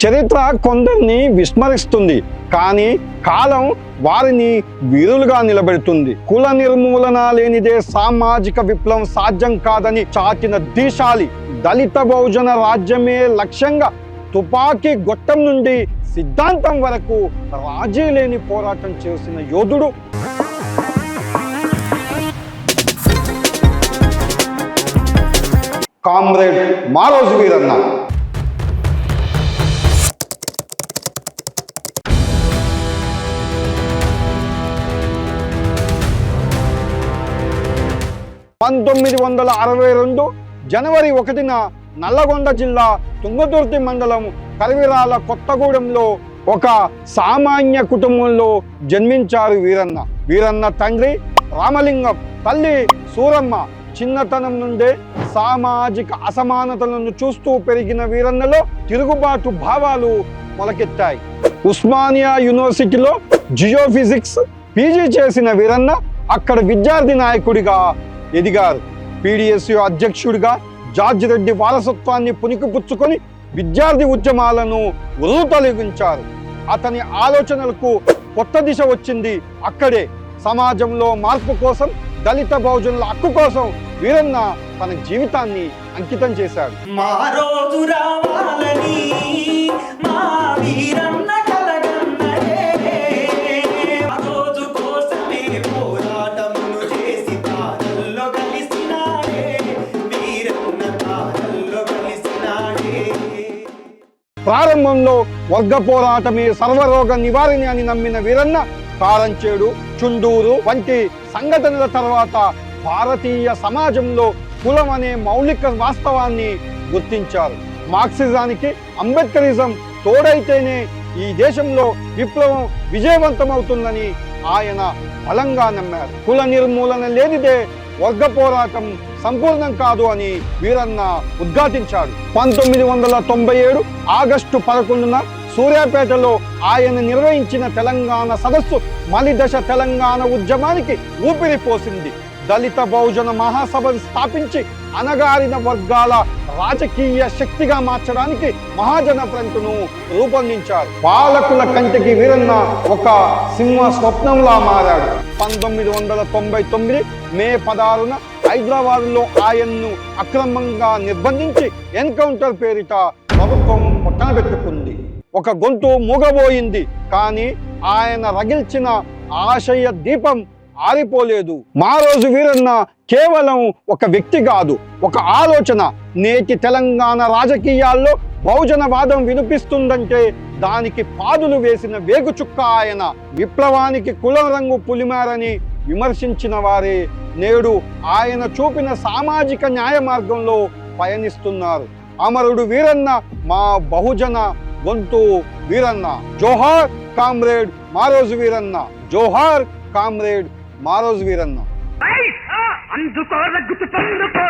చరిత్ర కొందరిని విస్మరిస్తుంది, కానీ కాలం వారిని వీరులుగా నిలబెడుతుంది. కుల నిర్మూలన లేనిదే సామాజిక విప్లవం సాధ్యం కాదని చాటిన దీశాలి దళిత బహుజన రాజ్యమే లక్ష్యంగా తుపాకీ గొట్టం నుండి సిద్ధాంతం వరకు రాజీ లేని పోరాటం చేసిన యోధుడు కామ్రేడ్ మారోజు వీరన్న. జనవరి 1న నల్లగొండ జిల్లా తుంగతుర్తి మండలం కరివిరాల కొత్తగూడెంలో ఒక సామాన్య కుటుంబంలో జన్మించారు వీరన్న. వీరన్న తండ్రి రామలింగం, తల్లి సూరమ్మ. చిన్నతనం నుండే సామాజిక అసమానతలను చూస్తూ పెరిగిన వీరన్నలో తిరుగుబాటు భావాలు మొలకెత్తాయి. ఉస్మానియా యూనివర్సిటీలో జియోఫిజిక్స్ పీజీ చేసిన వీరన్న అక్కడ విద్యార్థి నాయకుడిగా ఎదిగారు. పీడిఎస్యు అధ్యక్షుడిగా జార్జ్ రెడ్డి వారసత్వాన్ని పుణికిపుచ్చుకొని విద్యార్థి ఉద్యమాలను ఉరుతొలగించారు. అతని ఆలోచనలకు కొత్త దిశ వచ్చింది అక్కడే. సమాజంలో మార్పు కోసం, దళిత బహుజనుల హక్కు కోసం వీరన్న తన జీవితాన్ని అంకితం చేశాడు. ప్రారంభంలో వర్గ పోరాటమే సర్వరోగ నివారణి అని నమ్మిన వీరన్న కారంచేడు, చుండూరు వంటి సంఘటనల తర్వాత భారతీయ సమాజంలో కులం అనే మౌలిక వాస్తవాన్ని గుర్తించారు. మార్క్సిజానికి అంబేద్కరిజం తోడైతేనే ఈ దేశంలో విప్లవం విజయవంతమవుతుందని ఆయన బలంగా నమ్మారు. కుల నిర్మూలన లేనిదే వర్గ పోరాటం సంపూర్ణం కాదు అని వీరన్న ఉద్ఘాటించాడు. 1997 ఆగస్టు 11న సూర్యాపేటలో ఆయన నిర్వహించిన తెలంగాణ సదస్సు మలిదశ తెలంగాణ ఉద్యమానికి ఊపిరిపోసింది. దళిత బహుజన మహాసభను స్థాపించి అణగారిన వర్గాల రాజకీయ శక్తిగా మార్చడానికి మహాజన ఫ్రంట్ను రూపొందించారు. పాలకుల కంటికి వీరన్న ఒక సింహ స్వప్నంలా మారాడు. 1999 మే 16న హైదరాబాద్లో ఆయన్ను అక్రమంగా నిర్బంధించి ఎన్కౌంటర్ పేరిట ప్రభుత్వం పట్టనబెట్టుకుంది. ఒక గొంతు మూగబోయింది, కానీ ఆయన రగిల్చిన ఆశయ దీపం ఆరిపోలేదు. మారోజు వీరన్న కేవలం ఒక వ్యక్తి కాదు, ఒక ఆలోచన. నేటి తెలంగాణ రాజకీయాల్లో బహుజనవాదం వినిపిస్తుందంటే దానికి పాదులు వేసిన వేగుచుక్క ఆయన. విప్లవానికి కులం రంగు పులిమారని విమర్శించిన వారే నేడు ఆయన చూపిన సామాజిక న్యాయ మార్గంలో పయనిస్తున్నారు. అమరుడు వీరన్న, మా బహుజన గొంతు వీరన్న. జోహార్ కామ్రేడ్ మారోజు వీరన్న. జోహార్ కామ్రేడ్ మారోజు వీరన్న. అందుకో రగ్గుతు పండుకో